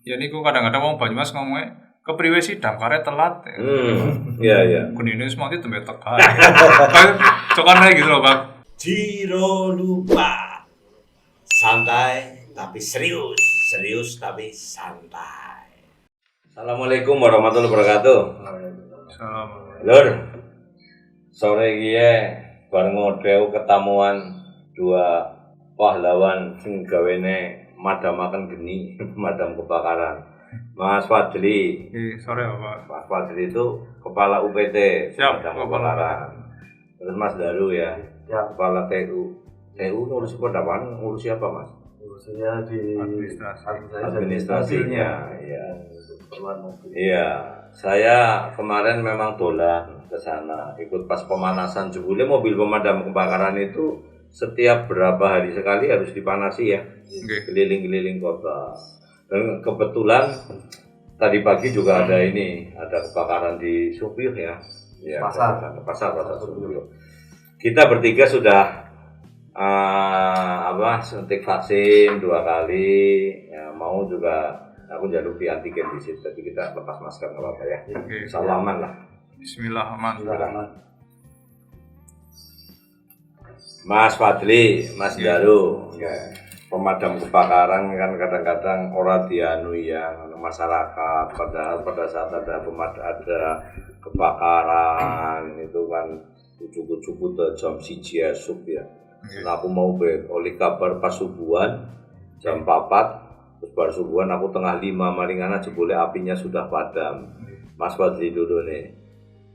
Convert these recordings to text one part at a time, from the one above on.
Ya niku kadang-kadang wong Banyumas ngomongnya kepriwe sih damkare telat. Iya. Kunine semua itu tembe tekan. Cokornya gitu loh, Pak. Jiro lupa. Santai tapi serius, serius tapi santai. Assalamualaikum warahmatullahi wabarakatuh. Salam. Lur, sore iki bareng ngodeu ketamuan dua pahlawan sing gawene madamaken geni, madam kebakaran. Mas Fadli. Sore Bapak. Mas Fadli itu kepala UPT Siap, madam kebakaran. Terus Mas Daru ya, kepala TU. TU ngurus pendapatan, ngurus siapa Mas? Ngurusnya di administrasinya, ya. Iya, saya kemarin memang dolan ke sana, ikut pas pemanasan jebule mobil pemadam kebakaran itu setiap berapa hari sekali harus dipanasi ya, keliling-keliling kota. Dan kebetulan tadi pagi juga ada ada kebakaran di Supiuh ya, pasar Supiuh. Kita bertiga sudah suntik vaksin 2 kali, ya, mau juga aku jalur di antigen di situ, tapi kita lepas masker nggak apa-apa ya. Insyaallah aman lah. Bismillah aman. Mas Fadli, Mas Daru, pemadam kebakaran kan kadang-kadang orang dianui ya masyarakat, padahal pada saat ada kebakaran itu kan cukup jam 1 esuk ya. Nah, aku mau oleh kabar pas subuhan jam 4 terus baru subuhan aku tengah 5 maringana jebule apinya sudah padam. Mas Fadli dulu nih,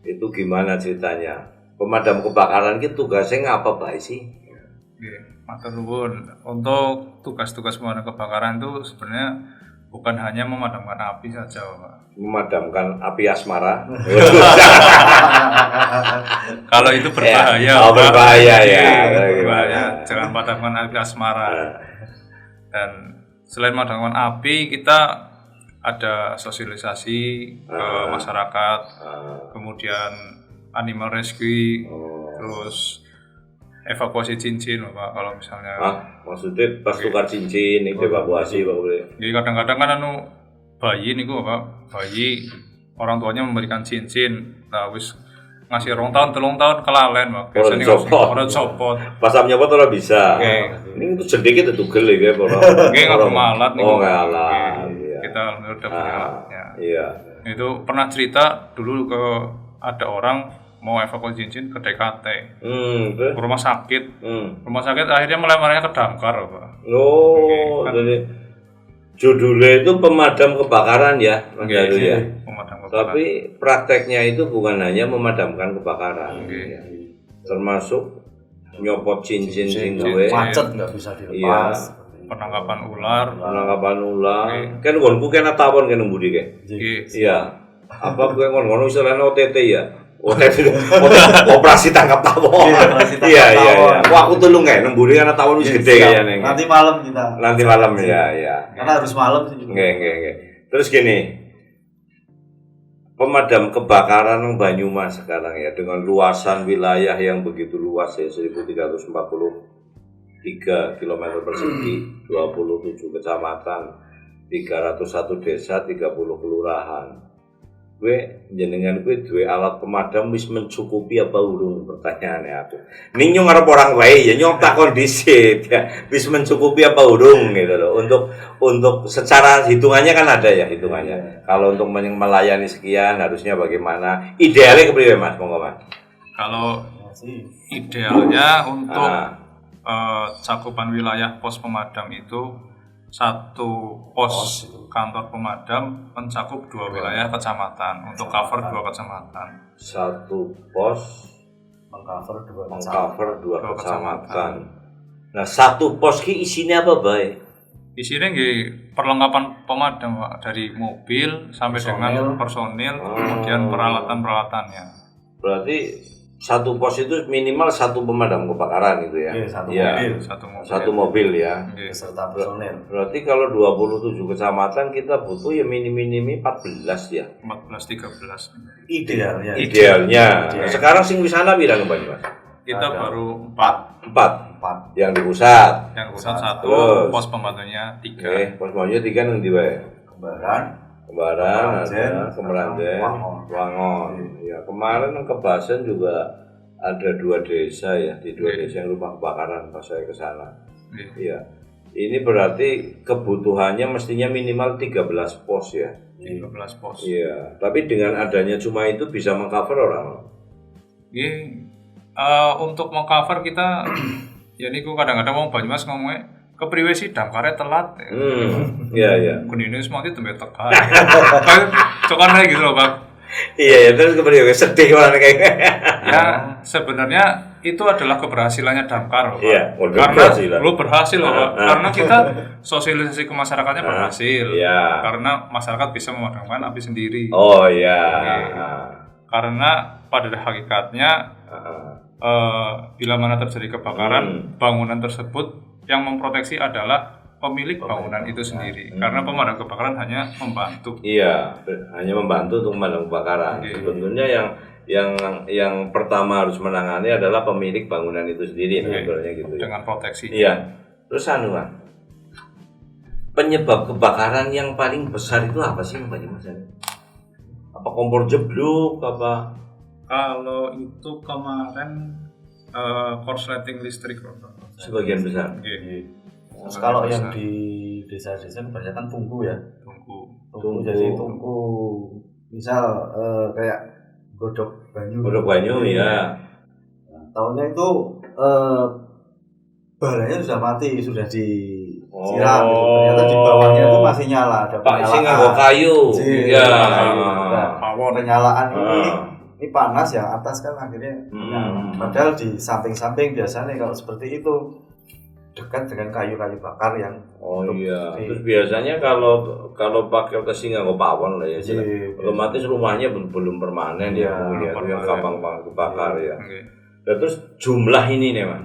itu gimana ceritanya? Pemadam kebakaran itu tugasnya ngapa baik sih? Matur nuwun. Untuk tugas-tugas pemadam kebakaran itu sebenarnya bukan hanya memadamkan api saja, Pak. Memadamkan api asmara. Kalau itu berbahaya. Berbahaya ya. Berbahaya. Jangan padamkan api asmara. Dan selain memadamkan api, kita ada sosialisasi ke masyarakat, kemudian animal rescue, terus evakuasi cincin, Pak. Kalau misalnya. Maksudnya pas tukar cincin, evakuasi, Pak boleh. Jadi kadang-kadang kan bayi nih Pak, bayi orang tuanya memberikan cincin, nah wis ngasih 2 tahun 3 tahun kelalen Pak. Biasanya orang copot. Pas nyopot ora bisa. Ini tuh sedikit itu tugel ya orang. Nggak malat nih. Ngalat. Kita udah punya alatnya. Iya. Itu pernah cerita dulu ada orang mau evakuasi cincin ke DKT, ke rumah sakit. Rumah sakit akhirnya melemarnya ke damkar Pak. Jadi judulnya itu pemadam kebakaran ya, Mas Daru ya. Pemadam kebakaran. Tapi prakteknya itu bukan hanya memadamkan kebakaran, ya. Termasuk nyopot cincin gue. Macet nggak bisa dilepas. Iya. Penangkapan ular. Kan gonku kena tawon kan mbudi ke. Iya. Apa gue ngono istilahnya OTT ya. Operasi tangkap tawon. Iya. Wah, aku tulung kayak nemburi karena tawon wis gede kayaknya. Nanti malam kita. Nanti malam ya. Karena harus malam sih. Nggak. Terus gini. Pemadam kebakaran Banyumas sekarang ya dengan luasan wilayah yang begitu luas ya 1343 km persegi, 27 kecamatan, 301 desa, 30 kelurahan. Gue jenengan gue dua alat pemadam wis mencukupi apa urung, pertanyaannya aku. Ning ngarep orang wae ya nyong tak kondisi ya wis mencukupi apa urung gitu loh. Untuk secara hitungannya kan ada ya hitungannya. Kalau untuk melayani sekian harusnya bagaimana? Idealnya kepriwe Mas? Monggo Mas. Kalau idealnya untuk cakupan wilayah pos pemadam itu 1 pos kantor pemadam mencakup 2 wilayah kecamatan untuk cover 2 kecamatan. 1 pos mengcover 2 kecamatan. Nah, 1 pos ki isinya apa baik? Isinya perlengkapan pemadam Pak, dari mobil sampai dengan personil, kemudian peralatan-peralatannya. Berarti 1 pos itu minimal 1 pemadam kebakaran gitu ya. Satu mobil ya. Beserta personel. Berarti kalau 27 kecamatan kita butuh ya minim-minimi 14 ya. 14-13. Idealnya. Sekarang sing wisana pirang Mas? Kita baru 4. Yang di pusat. Yang pusat 1, pos pembantunya 3. Pos pembantunya 3 nang ndi wae? Kembaran ada, Kemeranjen, Wangon. Ya, kemarin Kebasen juga ada 2 desa ya, di 2 desa yang rumah kebakaran pas saya ke sana. Iya. Ini berarti kebutuhannya mestinya minimal 13 pos ya. 13 pos. Iya, tapi dengan adanya cuma itu bisa mengcover orang. Untuk mengcover kita ya niku kadang-kadang wong Banyumas ngomongnya kepriwe sih damkare telat. Iya. Kunine wis mati tembe tekan. Cokan gitu loh, Bang. Iya, terus kepriwe sedih orang kayak. Ya, sebenarnya itu adalah keberhasilannya damkar, Pak. Iya, karena lu berhasil loh, Pak. Karena kita sosialisasi ke masyarakatnya berhasil. Iya. Karena masyarakat bisa memadamkan api sendiri. Oh iya. Karena pada hakikatnya bila mana terjadi kebakaran, bangunan tersebut yang memproteksi adalah pemilik bangunan itu sendiri. Karena pemadam kebakaran hanya membantu. Iya, hanya membantu untuk memadam kebakaran. Sebetulnya yang pertama harus menangani adalah pemilik bangunan itu sendiri, sebenarnya gitu. Dengan proteksi. Iya. Terus penyebab kebakaran yang paling besar itu apa sih, Pak Dimas? Apa kompor jeblok apa? Kalau itu kemarin korsleting listrik, Sebagian besar. Terus kalau yang di desa-desa kebanyakan tungku ya. Tungku. Jadi tungku misal kayak godok banyu ya. Nah, tahunnya itu baranya sudah mati, sudah disiram gitu. Ternyata di bawahnya itu masih nyala, ada penyalaan. Pak nganggo kayu. Iya. Penyalaan ini panas, yang atas kan akhirnya padahal di samping-samping biasanya kalau seperti itu dekat dengan kayu-kayu bakar yang Terus biasanya kalau pakai tesi nganggo pawon lah ya, otomatis rumahnya belum permanen ya, yang gampang kebakar ya. Dan terus jumlah ini nih, Mas,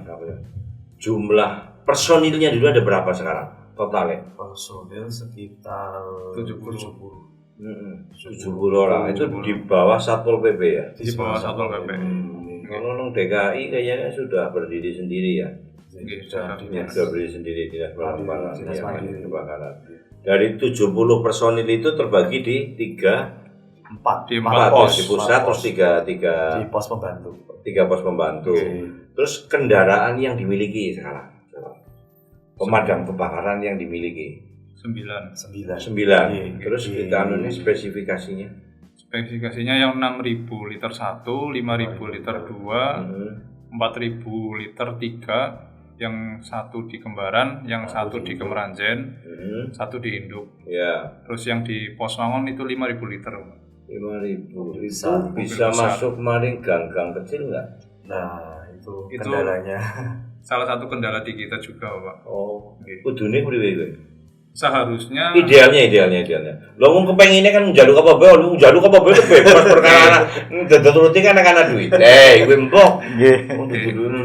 jumlah personilnya dulu ada berapa sekarang totalnya? Personil sekitar 70 orang. Itu di bawah Satpol PP ya? Di bawah Satpol PP. Kalau nang DKI kayaknya sudah berdiri sendiri ya? Sudah berdiri sendiri, dinas kebakaran. Dari 70 personil itu terbagi di 4 pos di pusat, terus 3 di pos pembantu. 3 pos pembantu. Terus kendaraan yang dimiliki sekarang, pemadam kebakaran yang dimiliki 9. Terus kita ini spesifikasinya. Spesifikasinya yang 6.000 liter 1, 5.000 liter 2, 4.000 liter 3, yang 1 di Kembaran, yang 1 di Kemeranjen, 1 di Induk. Ya. Terus yang di Pos Wangon itu 5.000 liter. 5.000 bisa masuk maring gang-gang kecil nggak? Nah, itu kendalanya. Salah satu kendala di kita juga, Pak. Kudune priwe kowe? Seharusnya idealnya. Lo mau kepenginnya kan njaluk apa bae, itu bebas perkara. Dadi kan ana duit. Kowe mbok. Nggih.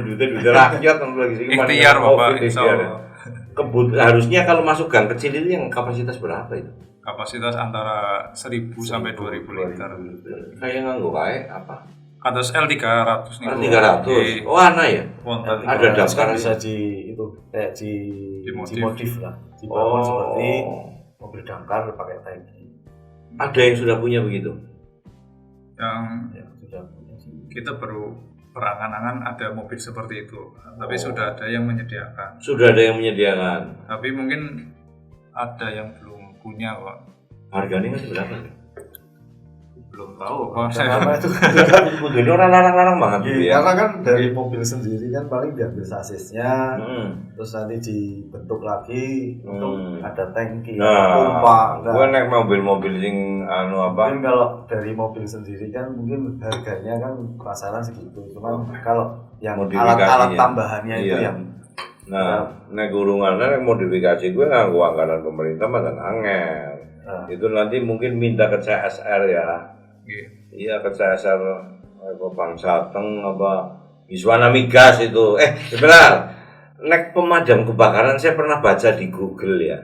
Duit rakyat lagi sih. Ikhtiar, Bapak. Harusnya kalau masuk gang kecil itu yang kapasitas berapa itu? Kapasitas antara 1.000 sampai 2.000 liter. Kayak nganggo kae apa? Atas L300 nih. L300. Oh, ana ya? Ada daftar bisa di modif lah. Dibangun seperti mobil damkar pakai tangki. Ada yang sudah punya begitu? Yang sudah punya. Kita baru berangan-angan ada mobil seperti itu, tapi sudah ada yang menyediakan. Tapi mungkin ada yang belum punya, Pak. Harganya masih berapa? Belum tahu, Pak. Karena itu ini orang larang-larang banget gitu ya. Karena kan dari mobil sendiri kan paling diambil sasisnya, terus nanti dibentuk lagi untuk ada tangki, pompa. Gue naik mobil-mobil sing Mungkin kalau dari mobil sendiri kan mungkin harganya kan pasaran segitu. Cuman kalau yang alat-alat tambahannya itu yang nek gurungannya modifikasi gue nganggo anggaran pemerintah mah angel. Itu nanti mungkin minta ke CSR ya. Iya, ke CSR Bangsa Teng apa Wiswana Migas itu. Sebentar. Nek pemadam kebakaran saya pernah baca di Google ya.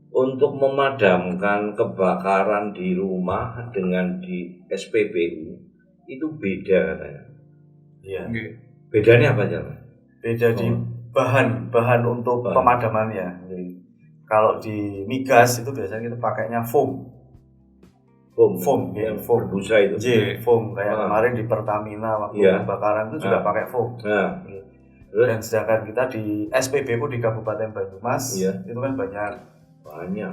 Untuk memadamkan kebakaran di rumah dengan di SPBU itu beda katanya. Iya. Bedanya apa aja? Beda di bahan untuk pemadamannya. Kalau di migas itu biasanya kita pakainya foam yang foam berbusa itu. foam kayak kemarin di Pertamina waktu kebakaran itu juga pakai foam. Dan sedangkan kita di SPBU di Kabupaten Banyumas itu kan banyak.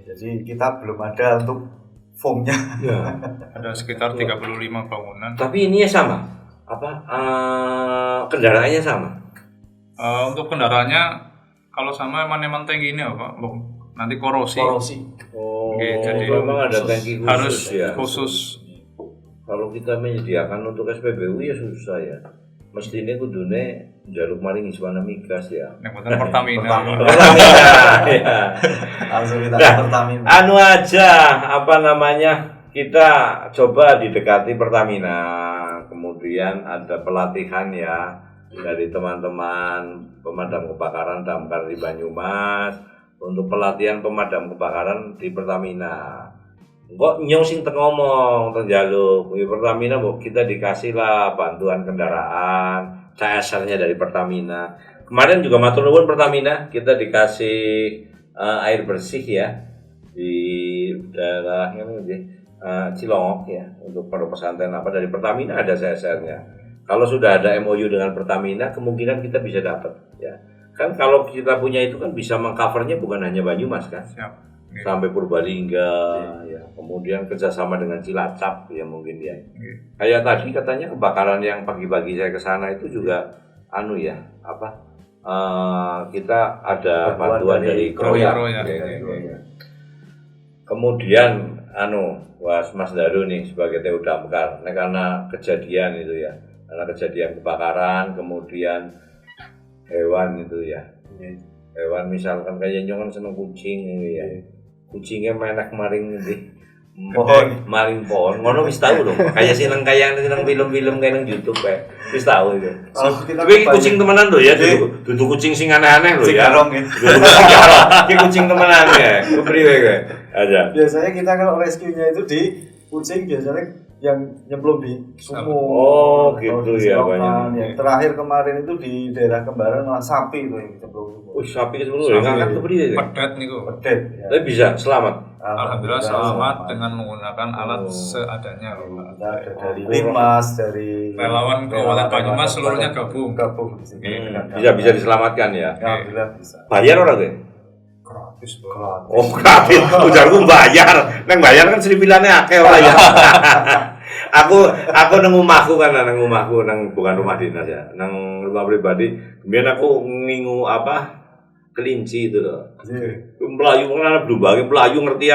Jadi kita belum ada untuk foamnya. Ada sekitar 35 bangunan. Tapi ini sama. Kendaraannya sama. Untuk kendaraannya kalau sama emang tinggi ini apa? Nanti korosi. Jadi memang ada tangki khusus harus ya. Khusus. Kalau kita menyediakan untuk SPBU ya susah ya. Mesti ini kudune jaluk maring iswana migas ya. Yang benar Pertamina. Ya. Langsung kita Pertamina. Anu aja kita coba didekati Pertamina. Kemudian ada pelatihan ya dari teman-teman pemadam kebakaran damkar di Banyumas untuk pelatihan pemadam kebakaran di Pertamina. Kok nyong sing ngomong terjaluk di Pertamina, kita dikasih lah bantuan kendaraan, CSR-nya dari Pertamina. Kemarin juga matur nuwun Pertamina, kita dikasih air bersih ya di daerah Cilongok ya untuk pondok pesantren dari Pertamina ada CSR-nya. Kalau sudah ada MOU dengan Pertamina, kemungkinan kita bisa dapat ya. Kan kalau kita punya itu kan bisa mengcovernya bukan hanya Banyumas kan. Siap. Sampai Purbalingga ya. Kemudian kerjasama dengan Cilacap ya mungkin ya. Kayak tadi katanya kebakaran yang pagi-pagi saya ke sana itu juga kita ada bantuan dari Kroya. Kemudian Mas Daru nih sebagai TU Damkar, karena kejadian itu ya. Karena kejadian kebakaran, kemudian hewan itu ya. Hewan misalkan kayak nyongan seneng kucing ini ya. Kucingnya menek maring maring pohon. Ngono wis tahu dong. Kayak seneng film-film kayak nang YouTube kayak. Wis tahu itu. Tapi kucing temenan loh ya, dudu kucing sing aneh-aneh loh ya. Iki kucing temenan ya. Kepriwe kae. Aja. Biasanya kita kalau rescue-nya itu di kucing biasanya yang nyemplung di sumur. Oh, gitu ya banyak. Yang terakhir kemarin itu di daerah Kembaran malah sapi itu yang nyemplung. Sapi ke sumur ngangkat ke beri ya. Pedet niku. Pedet. Ya. Tapi bisa selamat. Alhamdulillah selamat dengan menggunakan alat seadanya. Ada dari Limas, dari relawan Kabupaten Banyumas seluruhnya gabung di sini. Bisa diselamatkan ya. Alhamdulillah bisa. Bayar ora tuh? Gratis. Oh, gratis. Ujarku bayar. Nang bayar kan seripilane akeh ora ya. Aku nang omahku bukan rumah dinas ya. Nang rumah pribadi. Kemudian aku ngingu kelinci itu loh. Melayu kan berubah, melayu ngerti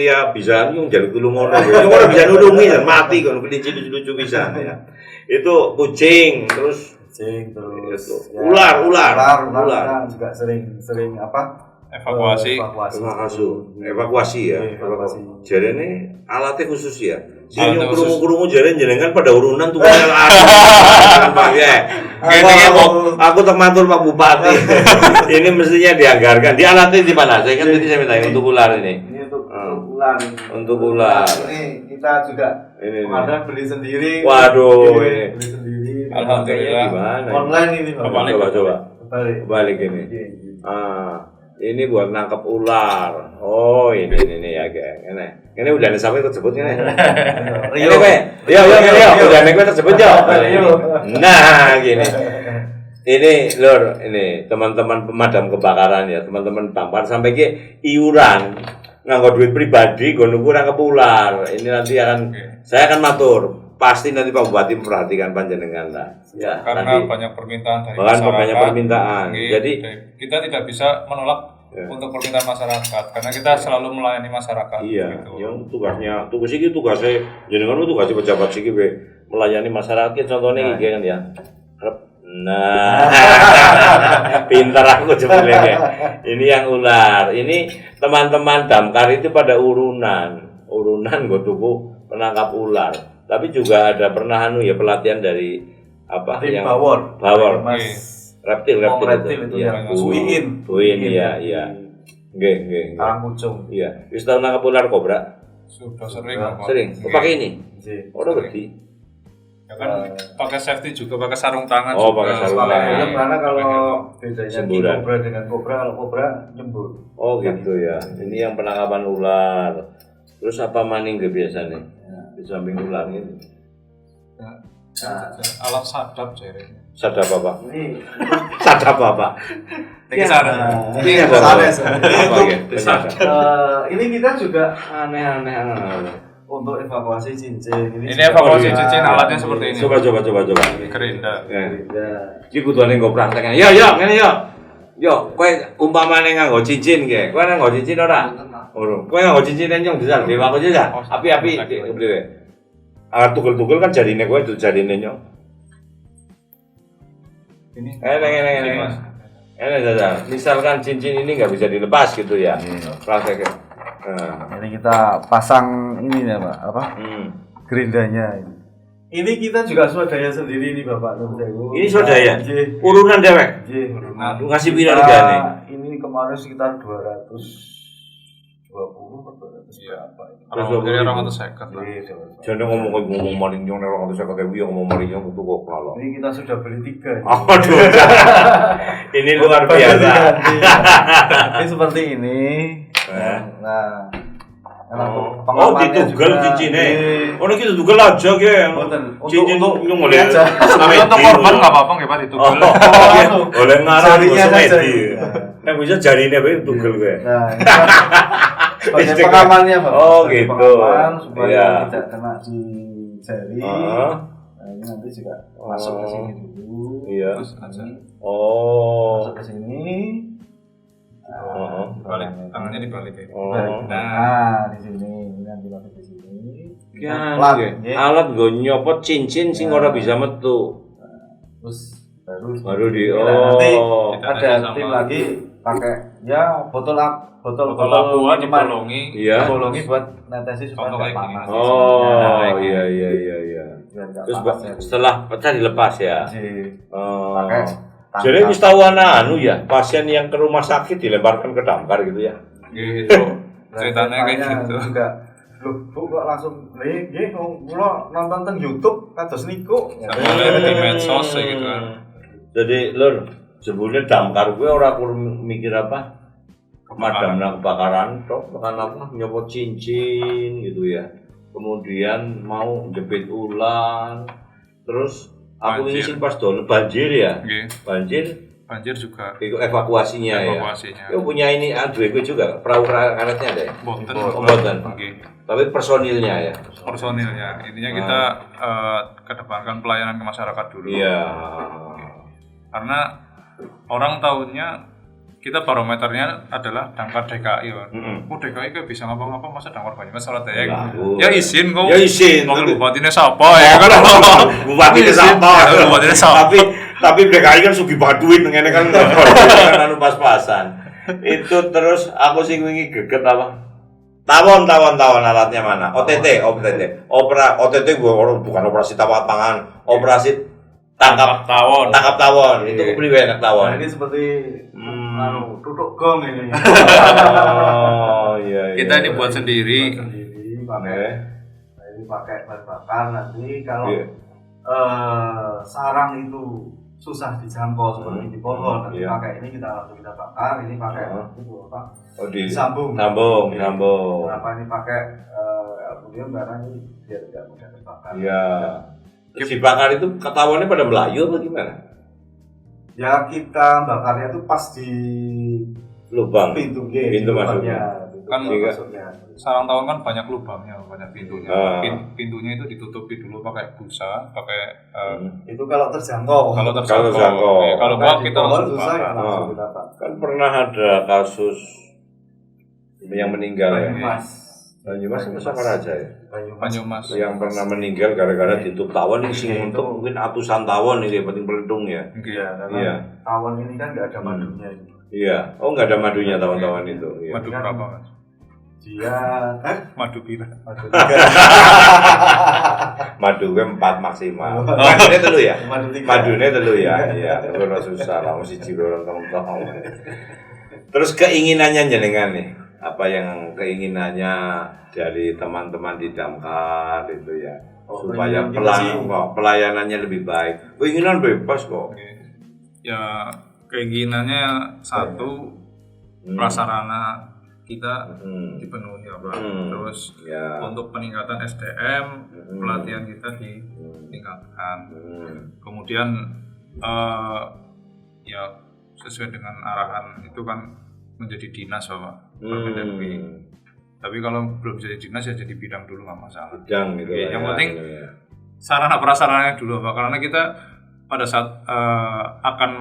ya bisa nyung jaluk tulung ngono. Ora bisa nulungi dan mati kan kelinci lucu-lucu bisa ya. Itu kucing terus ular juga sering evakuasi ya. Jarene alatnya khusus ya. Sing krungu-krungu jare jenengan pada urunan tukang aku termatur Pak Bupati. Ini mestinya dianggarkan. Di alatnya di mana? Saya minta untuk ular ini. Ini untuk ular. Untuk ular. Ini kita juga ada beli sendiri. Waduh, ini beli sendiri. Alhamdulillah. Gimana? Online ini. Coba. Balik ini. Ini buat nangkep ular. Oh, ini ya, geng. Ini udah sampai tersebut ini. Rio. Udah nek tersebut yo. Nah, gini. Ini lur, ini teman-teman pemadam kebakaran ya, teman-teman damkar sampai ke iuran nganggo duit pribadi nggo nuku nangkep ular. Ini nanti saya akan matur. Pasti nanti Pak Bupati memperhatikan panjenengan lah. Ya, karena nanti, banyak permintaan dari masyarakat. Banyak permintaan. Jadi kita tidak bisa menolak untuk permintaan masyarakat karena kita selalu melayani masyarakat. Iya. Gitu. Yang tugasnya jenengan tugasnya pejabat siki melayani masyarakat. Contohnya iki kan ya. Nah, pintar aku jebule. Ini yang ular. Ini teman-teman damkar itu pada urunan gue tuku penangkap ular. Tapi juga ada pernah pelatihan dari yang bawor. Reptil itu ya. Buin iya. Nggih. Karangkucung. Iya. Wis tau nangkap ular kobra? Sudah sering. Sering. Pakai ini. Ora wedi. Ya kan pakai safety juga, pakai sarung tangan Oh, juga. pakai sarung tangan. Karena kalau bedanya Semburan. kobra dengan kobra, kalau kobra nyembur. Oh gitu ya. Ini yang penangkapan ular. Terus apa maning ke biasanya? Di samping ular ini. Alat sadap jadinya. Sadap apa? Ini Sadap apa? Ini sadap. ini Apa ya? ini kita juga Aneh. untuk evakuasi cincin. Ini evakuasi cincin alatnya seperti ini. Coba. Gerinda. Iki kudune nggo prakteknya. Yo, ngene yo. Yo, kowe umpamane nganggo cincin ge. Kowe nganggo cincin ora? Ora. Kowe nganggo cincin nyong disal dewa kok ya. Api-api kepriwe? Ah tugel-tugel kan jarine kowe itu jarine nyong. Ini. Ini saja. Misalkan cincin ini nggak bisa dilepas gitu ya. Prakteknya. Ini kita pasang ini ya Pak, apa? Gerindanya ini. Ini kita juga swadaya sendiri nih Bapak Nur Sewu. Ini swadaya? Nggih. Urunan dewek? Nggih. Ngasih pira regane? Ini kemarin sekitar 220 atau 200 berapa ini. Jadi orang itu sekat lah. Jadi ngomong maling nyong orang itu sekat ya ngomong maling nyong itu kok kalau. Ini kita sudah beli 3. Aduh. Ini luar biasa. Ini seperti ini. Nah, ditugel cincinnya. Oh, ini kita tugel aja ge. Cincin nyong oleh aja. Tapi untuk korban nggak apa-apa nggak pak ditugel. Oleh ngarang semedi. Yang bisa jarine bae tugel gue. Nah, sebagai pengamannya Pak. Oh gitu. Pengaman supaya tidak kena di jari. Nah, ini nanti juga masuk ke sini dulu. Iya. Masuk ke sini. Balik, tangannya dibalik ya. Nah, di sini nanti masuk di sini. Alat gue nyopot cincin sing ora bisa metu. Terus baru di nanti ada tim lagi pakai ya botol aqua dibolongi. Iya. Dibolongi buat netesi supaya nggak panas. Oh, iya. Terus setelah pecah dilepas ya. Pakai jadi wis tahu anu ya, pasien yang ke rumah sakit dilemparkan ke damkar gitu ya. Gitu. Ceritanya kayak gitu. Enggak. Loh, Bu kok langsung nggih kula nonton teng YouTube kados niku. Sampai di medsos gitu kan. Jadi lur, sebenarnya damkar gue ora kurang mikir apa? Memadamkan kebakaran, toh bahkan apa nyopot cincin gitu ya. Kemudian mau jepit ulang, terus aku ini sih pas dulu banjir ya. Banjir juga. Itu evakuasinya ya. Yo punya ini gue juga perahu karetnya ada ya. Boten. Tapi personilnya ya. Personilnya. Intinya kita kedepankan pelayanan ke masyarakat dulu. Iya. Karena orang tahunya kita barometernya adalah damkar DKI kan. DKI kan bisa ngapa-ngapa masa damkar Banyumas salah daya. Ya izin kok. Ya izin. Wakil bupatinya siapa ya kan? Bupatinya siapa? Tapi DKI kan sugi baduin ngene kan anu pas-pasan. Itu terus aku sing wingi geget apa? Tawon alatnya mana? OTT. OTT bukan operasi tawar tangan, operasi tangkap tawon. Itu kepriwe enak tawon. Nah, ini seperti tutuk gong ini. Oh iya. Kita ini buat sendiri. Pakai bahan bakar nanti kalau sarang itu susah dijangkau seperti di pohon, nanti pakai ini kita bakar, ini pakai itu apa? Disambung. Kenapa ini pakai aluminium karena ini biar tidak mudah terbakar. Iya. Terus dibakar itu ketawonnya pada melayu atau gimana? Ya kita bakarnya itu pas di lubang pintu masuknya. Kan sarang tawon kan banyak lubangnya, banyak pintunya. Pintunya itu ditutupi dulu pakai busa, pakai itu kalau terjangkau. Kalau buat kita langsung bakar. Kan pernah ada kasus yang meninggal ya. Banyumas itu Sokaraja ya? Banyumas. Yang pernah meninggal gara-gara ditutup tawon ini sing untuk mungkin ratusan tawon ini penting pelindung ya. Iya. Tawon ini kan nggak ada madunya. Iya. Oh nggak ada madunya tawon-tawon itu. Iya. Madu berapa mas? Dia madu pira? Madu gue 4 maksimal. Madunya telu ya? Madunya telu ya. Iya. Ora susah lah mesti jiwa orang. Terus keinginannya jenengan nih. Apa yang keinginannya dari teman-teman di damkar itu ya supaya pelayanannya lebih baik. Keinginan bebas kok. Ya keinginannya satu, prasarana kita dipenuhi apa. Terus untuk peningkatan SDM, pelatihan kita ditingkatkan. Kemudian ya sesuai dengan arahan itu kan menjadi dinas Bapak Permendagri. Tapi kalau belum jadi dinas ya jadi bidang dulu nggak masalah. Bidang gitu. Yang penting sarana prasarananya dulu Pak, karena kita pada saat akan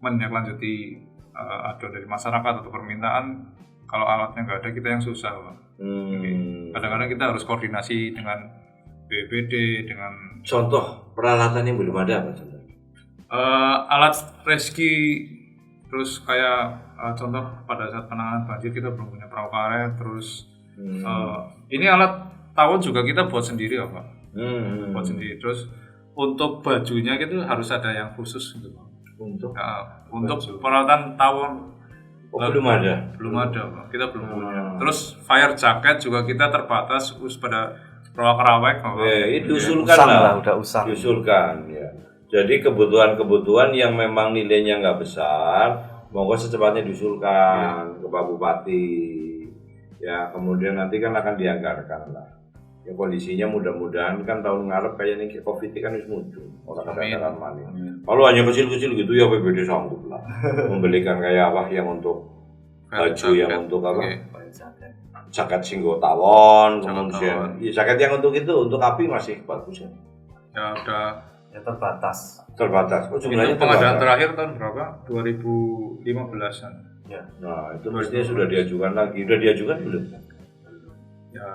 menindaklanjuti aduan dari masyarakat atau permintaan, kalau alatnya nggak ada kita yang susah Pak. Kadang-kadang kita harus koordinasi dengan BPD, dengan contoh peralatan yang belum ada apa contoh? Alat reski, terus kayak contoh pada saat penanganan banjir kita belum punya perahu karet, terus ini alat tawon juga kita buat sendiri ya Pak. Buat sendiri. Terus untuk bajunya gitu harus ada yang khusus gitu Pak. Untuk peralatan tawon belum ada Pak. Kita belum punya. Terus fire jacket juga kita terbatas pada rawak-rawak Pak. Diusulkan diusulkan ya. Jadi kebutuhan-kebutuhan yang memang nilainya nggak besar, monggo secepatnya diusulkan ke Pak Bupati. Ya, kemudian nanti kan akan dianggarkan lah. Ya kondisinya mudah-mudahan kan tahun ngarep kayak ini Covid kan harus muncul. Orang ada mana. Kalau hanya kecil-kecil gitu ya PBD sanggup lah. Membelikan kayak apa yang untuk baju yang untuk apa? Jaket singgo tawon, kemudian ya jaket yang untuk itu untuk api masih bagus ya. Ya udah terbatas. Oh, jumlahnya pengadaan terakhir tahun berapa? 2015-an. Ya. Nah, itu mestinya sudah diajukan lagi. Sudah diajukan belum? Ya,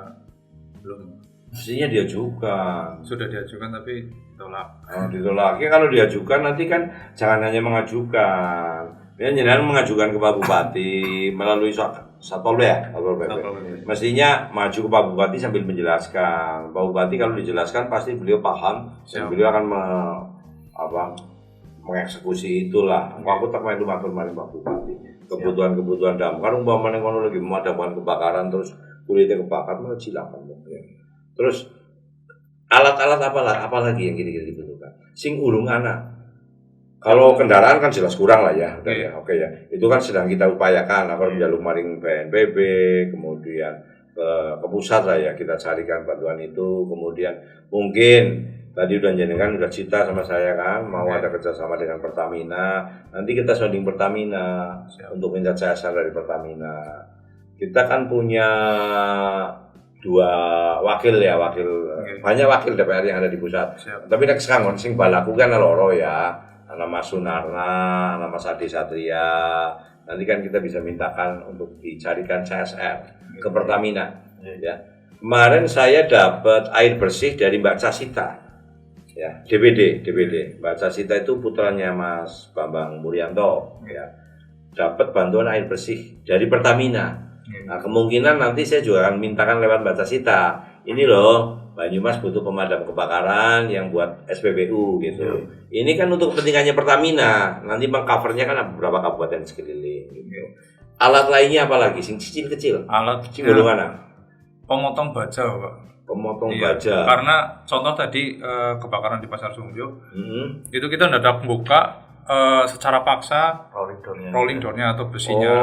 belum. Mestinya diajukan. Sudah diajukan tapi ditolak. Oh, ditolak. Ya kalau diajukan nanti kan jangan hanya mengajukan. Ya jenengan mengajukan ke Pak Bupati melalui Satpol PP. Mestinya maju ke Pak Bupati sambil menjelaskan. Pak Bupati kalau dijelaskan pasti beliau paham dan beliau akan mengeksekusi itulah. Aku tak main matur maring Pak Bupati. Kebutuhan damkar umpamane ngono lagi memadamkan kebakaran terus kulitnya kebakar mau silakan. Terus alat-alat apa lagi yang kira-kira dibutuhkan? Sing urung anak. Kalau kendaraan kan jelas kurang lah ya. Oke ya. Itu kan sedang kita upayakan agar menjaluk maring BNPB, kemudian ke pusat lah ya kita carikan bantuan itu. Kemudian mungkin tadi udah jenengan udah cita sama saya kan mau ada kerjasama dengan Pertamina. Nanti kita sounding Pertamina untuk minta CSR dari Pertamina. Kita kan punya 2 wakil banyak wakil DPR yang ada di pusat. Tapi nek sekarang sing balaku kan loro ya. Ana Mas Sunarna, ana Mas Adi Satria. Nanti kan kita bisa mintakan untuk dicarikan CSR ke Pertamina. Ya. Kemarin saya dapat air bersih dari Mbak Casita. Ya, DPD. Mbak Casita itu putranya Mas Bambang Muryanto. Ya. Dapat bantuan air bersih dari Pertamina. Nah, kemungkinan nanti saya juga akan mintakan lewat Mbak Casita. Ini loh, Banyumas butuh pemadam kebakaran yang buat SPBU gitu. Ini kan untuk kepentingannya Pertamina. Nanti mengcovernya kan beberapa kabupaten sekeliling gitu. Alat lainnya apa lagi? Sing kecil-kecil. Alat golongan pemotong baja, Pak. Pemotong baja. Karena contoh tadi kebakaran di Pasar Sungjo. Itu kita hendak buka secara paksa rolling door-nya atau besinya.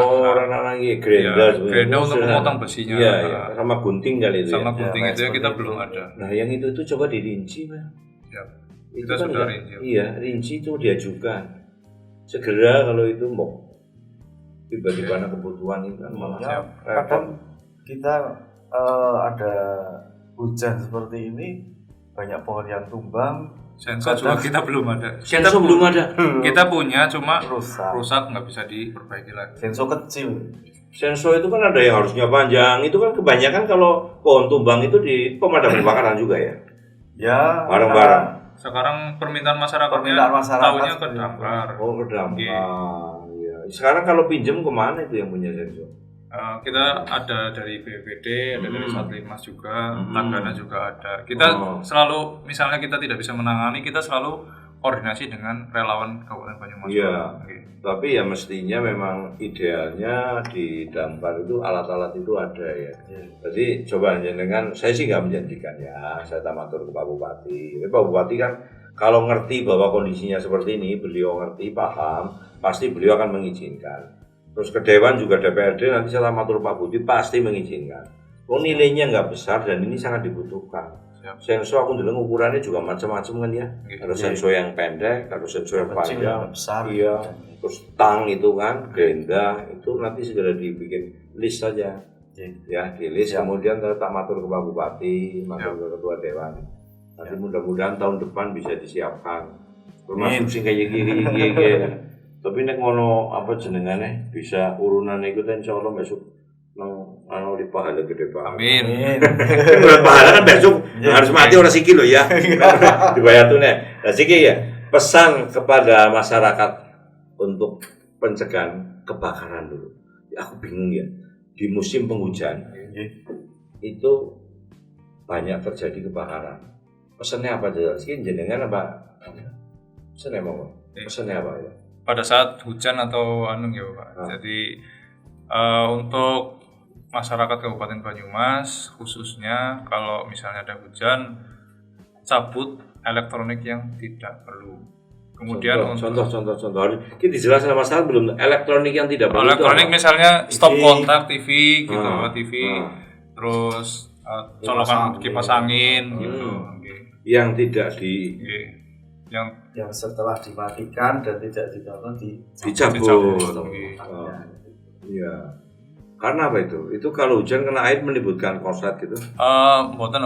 Grinder untuk memotong besinya. Iya, sama gunting kali itu. Sama gunting itu ya kita belum ada. Nah, yang itu coba dirinci, Mas. Ya. Kita kan sudah rinci. Iya, rinci itu diajukan. Segera kalau itu mau tiba-tiba ada kebutuhan itu kan malah kadang kita ada hujan seperti ini banyak pohon yang tumbang. Sensor juga kita belum ada. Sensor belum ada. Kita punya cuma rusak nggak bisa diperbaiki lagi. Sensor kecil. Sensor itu kan ada yang harusnya panjang. Itu kan kebanyakan kalau pohon tumbang itu di pemadam kebakaran juga ya. Ya. Bareng-bareng. Sekarang permintaan masyarakatnya tahunya ke damkar. Oh, ke damkar. Iya. Sekarang kalau pinjam kemana itu yang punya sensor? Kita ada dari BPD, ada dari Satlimas juga, Tagana juga ada. Kita selalu, misalnya kita tidak bisa menangani, kita selalu koordinasi dengan relawan Kabupaten Banyumas. Iya. Tapi ya mestinya memang idealnya di Damkar itu alat-alat itu ada ya. Jadi coba jenengan, saya sih nggak menjanjikan ya, saya tamatur ke Pak Bupati. Tapi Pak Bupati kan kalau ngerti bahwa kondisinya seperti ini, beliau ngerti, paham, pasti beliau akan mengizinkan. Terus ke Dewan juga DPRD nanti saya tamatur Pak Budi pasti mengizinkan. Nilainya nggak besar dan ini sangat dibutuhkan. Sensor aku dulu ukurannya juga macam-macam kan ya. Ada sensor yang pendek, ada sensor yang panjang, besar. Iya. Terus tang itu kan, genda itu nanti segera dibikin list saja. Ya, di list kemudian tak matur ke Pak Bupati, matur ke Ketua Dewan. Nanti mudah-mudahan tahun depan bisa disiapkan. Termasuk sing kayak gini. Tapi nek ngono apa jenengane bisa urunan iku insyaallah besok nang di pahala gede Pak. Amin. Berat pahala kan besok harus mati orang sikil loh ya. Dibayar tuh nih. Nah siki ya pesan kepada masyarakat untuk pencegahan kebakaran dulu. Ya, aku bingung ya di musim penghujan itu banyak terjadi kebakaran. Pesannya apa aja? Siki jenengan apa? Pesannya apa? Pesannya apa ya? Pada saat hujan atau ya Pak. Jadi untuk masyarakat Kabupaten Banyumas khususnya kalau misalnya ada hujan, cabut elektronik yang tidak perlu. Kemudian contoh kita dijelaskan masalah belum elektronik yang tidak perlu. Elektronik misalnya stop kontak TV gitu, TV. Terus colokan kipas angin gitu. Yang tidak yang setelah dimatikan dan tidak ditonton dicabut. Iya. Karena apa itu? Itu kalau hujan kena air menimbulkan korslet gitu. Mboten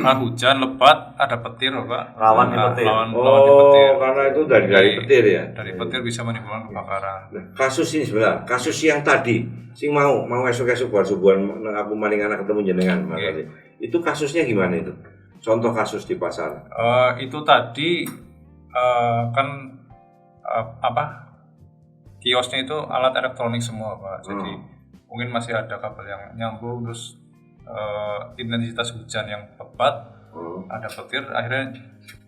kan hujan lebat ada petir Pak. Rawan di petir. Petir. Karena itu dari petir ya. Dari petir bisa menimbulkan kebakaran. Nah, kasus ini sebenarnya, kasus yang tadi sing mau esuk-esuk buat subuhan aku maning anak ketemu jenengan makasih. Itu kasusnya gimana itu? Contoh kasus di pasar. Itu tadi kan kiosnya itu alat elektronik semua Pak. Jadi mungkin masih ada kabel yang nyambung, terus intensitas hujan yang lebat, ada petir, akhirnya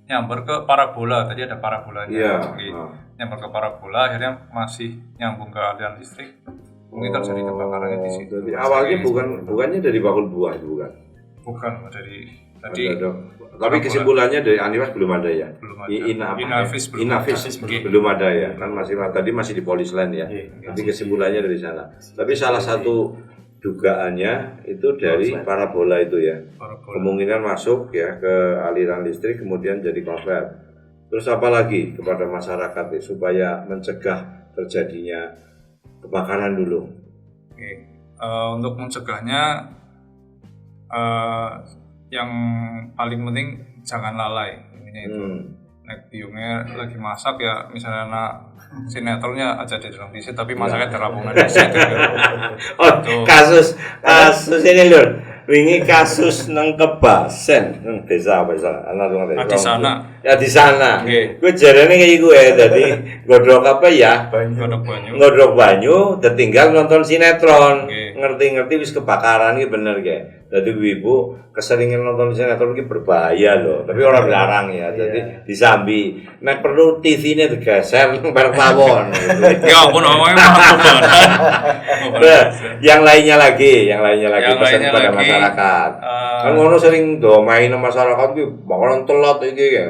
nyamber ke parabola. Tadi ada parabolanya, nyamber ke parabola, akhirnya masih nyambung ke aliran listrik. Mungkin terjadi kebakarannya di situ. Jadi awalnya bukannya dari bakul buah itu bukan? Bukan dari tadi. Tapi kesimpulannya dari Aniwas belum ada ya? Belum ada. Inavis belum ada ya? Kan tadi masih di Polisland ya? Jadi kesimpulannya dari sana. Tapi salah satu dugaannya itu dari parabola itu ya? Kemungkinan masuk ya ke aliran listrik kemudian jadi konslet. Terus apa lagi kepada masyarakat ya, supaya mencegah terjadinya kebakaran dulu? Untuk mencegahnya yang paling penting jangan lalai ininya itu. Nek biungnya lagi masak ya misalnya anak sinetronnya aja di dalam disit tapi masaknya terapungnya disit gitu. Kasus ini lur wingi kasus nang Kebasen desa apa di sana ya di sana gue jarane kayak gue tadi godrok apa ya godrok banyu tertinggal nonton sinetron ngerti wis kebakaran iki bener ge. Dadi ibu keseringan nonton sinetron iki berbahaya loh. Tapi orang larang ya. Jadi disambi. Nek perlu TV-ne digeser bar pawon gitu. Ya ampun yang lainnya lagi pesan kepada masyarakat. Kan ngono sering main masyarakat ki bakalan telat iki ya.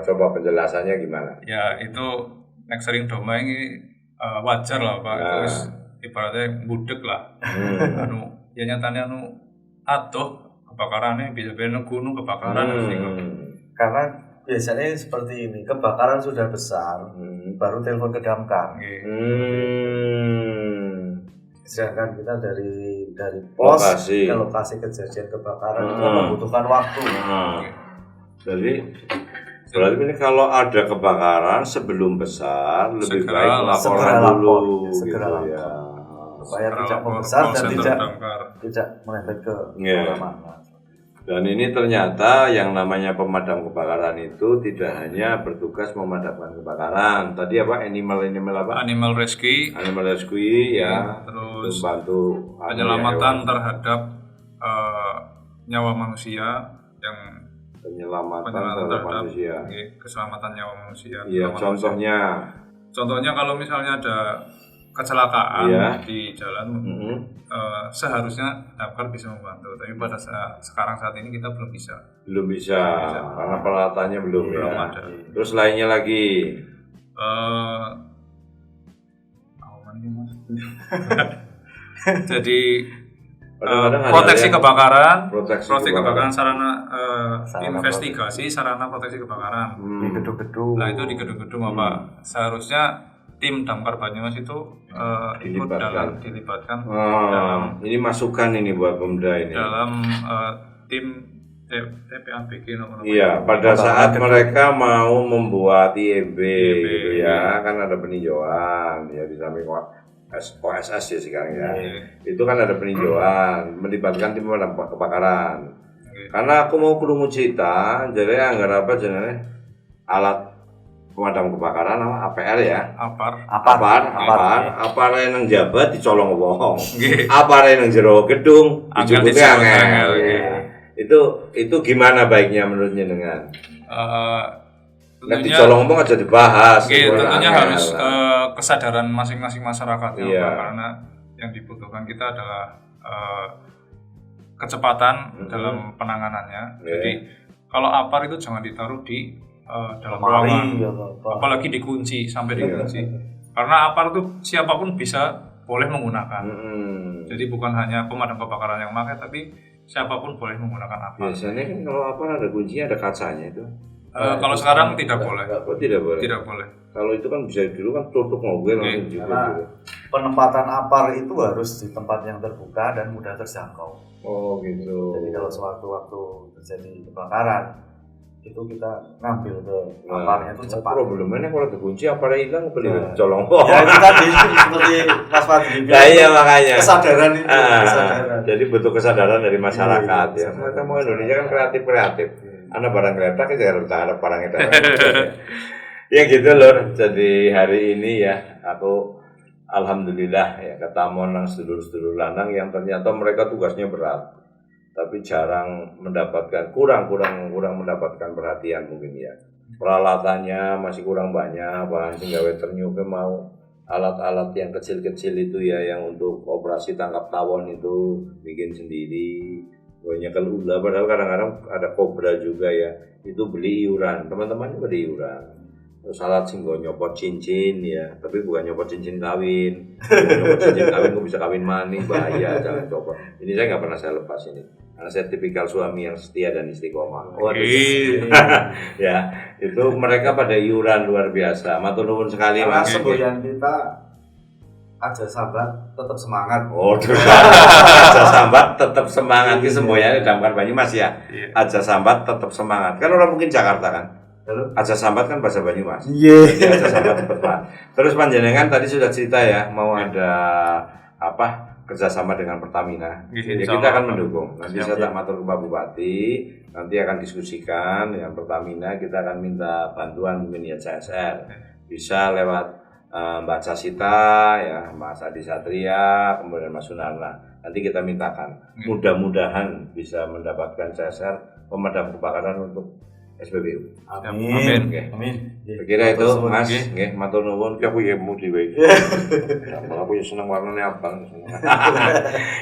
Coba penjelasannya gimana? Ya itu nek sering main iki wajar lah Pak. Terus ibaratnya budek lah. Ya nyatanya atuh kebakarannya bisa-bisa gunung kebakaran karena biasanya seperti ini, kebakaran sudah besar baru telepon ke damkar. Sedangkan kita dari pos ke lokasi kejadian kebakaran itu membutuhkan waktu. Jadi berarti ini kalau ada kebakaran sebelum besar lebih baik laporan dulu gitu ya. Supaya tidak membesar dan tidak merembet ke mana-mana. Dan ini ternyata yang namanya pemadam kebakaran itu tidak hanya bertugas memadamkan kebakaran. Tadi apa? Animal rescue ya. Terus membantu penyelamatan terhadap nyawa manusia yang penyelamatan terhadap manusia. Keselamatan nyawa manusia. Iya, contohnya kalau misalnya ada kecelakaan di jalan, seharusnya damkar bisa membantu. Tapi pada saat ini kita belum bisa. Belum bisa. Karena peralatannya belum ada. Terus lainnya lagi. Jadi proteksi kebakaran, sarana investigasi sarana proteksi kebakaran di gedung-gedung. Nah itu di gedung-gedung apa? Seharusnya tim damkar Banyumas itu dilibatkan dalam ini masukan ini buat Pemda ini dalam tim TPABG nomor. Iya, pada saat mereka mau membuat IEB gitu ya, kan ada peninjauan ya di samping OSS ya sekarang ya. Itu kan ada peninjauan melibatkan tim pemadam kebakaran. Karena aku mau krungu cerita, jadi anggar apa jenenge alat pemadam kebakaran apa APR ya? Apar yang jabat dicolong wong. Apar yang jero gedung dijupute angel. Itu gimana baiknya menurut jenengan? Nanti colong ngomong aja dibahas. Tentunya harus kesadaran masing-masing masyarakat karena yang dibutuhkan kita adalah kecepatan dalam penanganannya. Jadi kalau apar itu jangan ditaruh di dalam ruangan, apalagi dikunci sampai dikunci. Karena apar itu siapapun bisa boleh menggunakan. Jadi bukan hanya pemadam kebakaran yang pakai, tapi siapapun boleh menggunakan apar. Biasanya kan kalau apar ada kuncinya, ada kacanya itu. Kalau sekarang tidak boleh. Tidak boleh. Tidak boleh. Kalau itu kan bisa dulu kan tutup mobil langsung juga. Penempatan apar itu harus di tempat yang terbuka dan mudah terjangkau. Oh gitu. Jadi kalau sewaktu-waktu terjadi kebakaran itu kita ngambil ke aparnya itu cepat. Problemnya kalau dikunci aparnya hilang beli colong. Ya itu tadi seperti Mas Fadli bilang. Nah, iya makanya. Kesadaran itu. Kesadaran. Jadi butuh kesadaran dari masyarakat ya. Mereka mau Indonesia kan kreatif. Anak barang kereta kita harus berharap barang kereta. Ya gitu loh. Jadi hari ini ya aku alhamdulillah ya ketemu nang sedulur-sedulur lanang yang ternyata mereka tugasnya berat. Tapi jarang mendapatkan kurang mendapatkan perhatian mungkin ya. Peralatannya masih kurang banyak, bahan singgawe ternyuke mau alat-alat yang kecil-kecil itu ya yang untuk operasi tangkap tawon itu bikin sendiri. Banyak ular, padahal kadang-kadang ada kobra juga ya. Itu beli iuran, teman-teman beli iuran. Terus alat singgo nyopot cincin ya, tapi bukan nyopot cincin kawin. Nyopot cincin kawin kok bisa kawin maning, bahaya, jangan coba. Ini saya nggak pernah saya lepas ini. Karena saya tipikal suami yang setia dan istiqomah. Ya, itu mereka pada iuran luar biasa. Matur nuwun sekali Mas. Semboyan kita aja sahabat tetap semangat. Aja sambat tetap semangat ki semboyane damkar Banyumas ya. Aja sambat tetap semangat. Kan orang mungkin Jakarta kan. Aja sambat kan bahasa Banyumas. Iya. Aja sambat tetap. Terus panjenengan tadi sudah cerita ya mau ada kerjasama dengan Pertamina. Jadi kita akan mendukung. Nanti saya tak matur ke Pak Bupati, nanti akan diskusikan dengan Pertamina. Kita akan minta bantuan mungkin ya CSR. Bisa lewat Mbak Casita, ya, Mas Adi Satria, kemudian Mas Sunarna. Nanti kita mintakan. Mudah-mudahan bisa mendapatkan CSR pemadam kebakaran untuk SPBU. Amin. Kira itu Mas, nggih, matur nuwun ki aku ya mudi wae. Malah aku seneng warnane abang.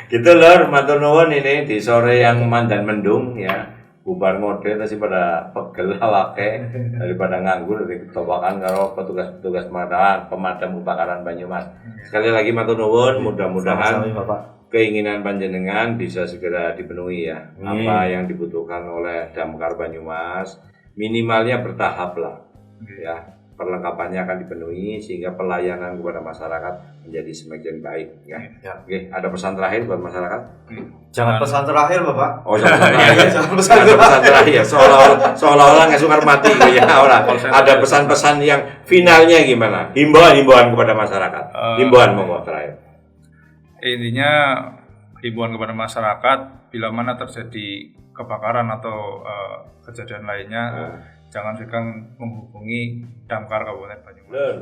Gitu lho, matur nuwun ini di sore yang mandan mendung ya. Bubar ngode masih pada pegel awake daripada nganggur dari ketobakan karo petugas pemadam kebakaran Banyumas. Sekali lagi matur nuwun, mudah-mudahan keinginan panjenengan bisa segera dipenuhi ya. Apa yang dibutuhkan oleh Damkar Banyumas minimalnya bertahap lah. Ya, perlengkapannya akan dipenuhi sehingga pelayanan kepada masyarakat menjadi semakin baik ya. Oke, ada pesan terakhir buat masyarakat? Jangan pesan terakhir, Bapak. Oh, jangan pesan terakhir. Seolah-olah nggak sukar mati ya orang. Ada pesan-pesan yang finalnya gimana? Himbauan kepada masyarakat. Himbauan monggo terakhir. Intinya himbauan kepada masyarakat bila mana terjadi kebakaran atau kejadian lainnya jangan segan menghubungi Damkar Kabupaten Banyumas.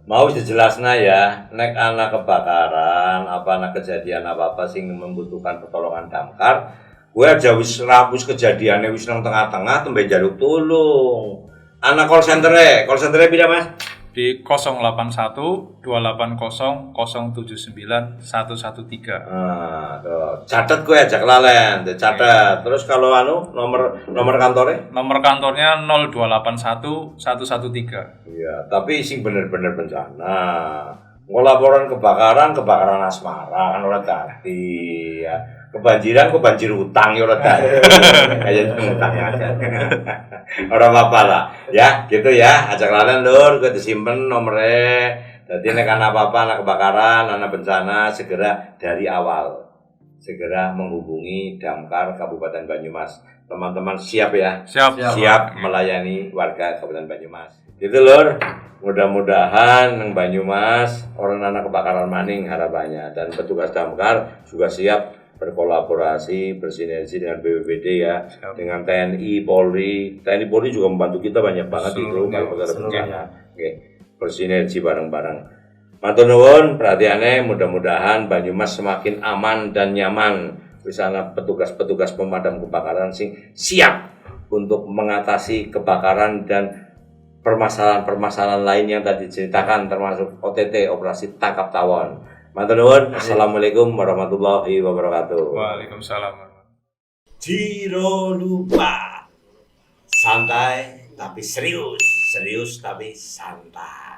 Mau dijelasna ya, nek ana kebakaran, apa ana kejadian apa-apa sing membutuhkan pertolongan damkar, Gue aja wis kejadiannya wis nang tengah-tengah tembe njaluk tulung. Anak call center-e pira Mas? Di 081 280 079 113. Ah, tuh. Catet gue aja kelalen, catet. Terus kalau nomor kantornya? Nomor kantornya 0281 113. Iya, tapi sing bener-bener bencana. Laporan kebakaran asmara kan ora ganti ya. Kebanjiran banjir utang ya ora ganti. Kayak utang aja. Ora apa-apa lah. Ya, gitu ya. Ajak lalen Lur, gue disimpen nomornya. Jadi nek ana apa-apa, ana kebakaran, ana bencana segera dari awal. Segera menghubungi Damkar Kabupaten Banyumas. Teman-teman siap ya? Siap melayani warga Kabupaten Banyumas. Gitu Lur. Mudah-mudahan nang Banyumas orang anak kebakaran maning harapannya dan petugas damkar juga siap berkolaborasi bersinergi dengan BPBD ya, dengan TNI Polri juga membantu kita banyak banget itu kalau ada bencana. Oke, bersinergi bareng-bareng. Matur nuwun perhatiannya, mudah-mudahan Banyumas semakin aman dan nyaman. Misalnya petugas-petugas pemadam kebakaran sing siap untuk mengatasi kebakaran dan permasalahan-permasalahan lain yang tadi diceritakan termasuk OTT operasi tangkap tawon. Matur nuwun. Assalamualaikum warahmatullahi wabarakatuh. Waalaikumsalam. Jiro lupa. Santai tapi serius, serius tapi santai.